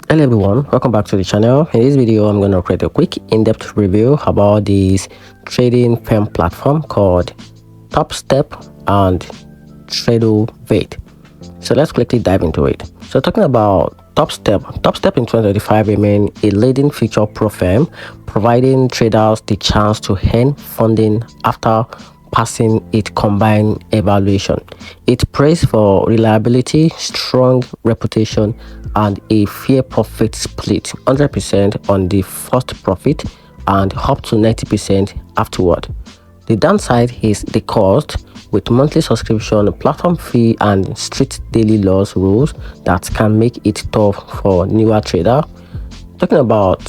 Hello everyone, welcome back to the channel. In this video I'm going to create a quick in-depth review about this trading firm platform called Topstep and Tradovate. So let's quickly dive into it. So talking about Topstep in 2025 remain a leading feature pro firm, providing traders the chance to earn funding after passing its combined evaluation. It prays for reliability, strong reputation, and a fair profit split, 100% on the first profit and up to 90% afterward. The downside is the cost, with monthly subscription, platform fee, and strict daily loss rules that can make it tough for newer traders. Talking about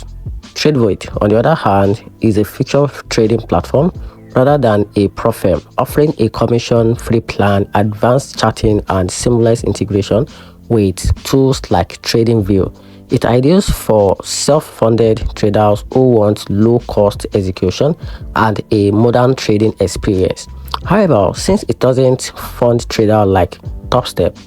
Tradovate, on the other hand, is a feature trading platform rather than a pro firm, offering a commission-free plan, advanced charting, and seamless integration with tools like TradingView. It's ideal for self-funded traders who want low-cost execution and a modern trading experience. However, since it doesn't fund traders like Topstep,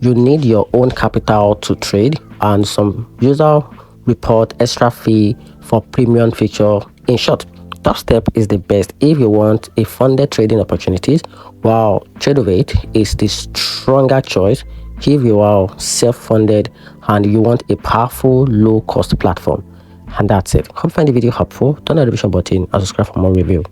you need your own capital to trade, and some users report extra fee for premium feature. In short, Topstep is the best if you want a funded trading opportunities, while Tradovate is the stronger choice if you are self-funded and you want a powerful low-cost platform. And that's it. Hope you find the video helpful. Turn on the notification button and subscribe for more review.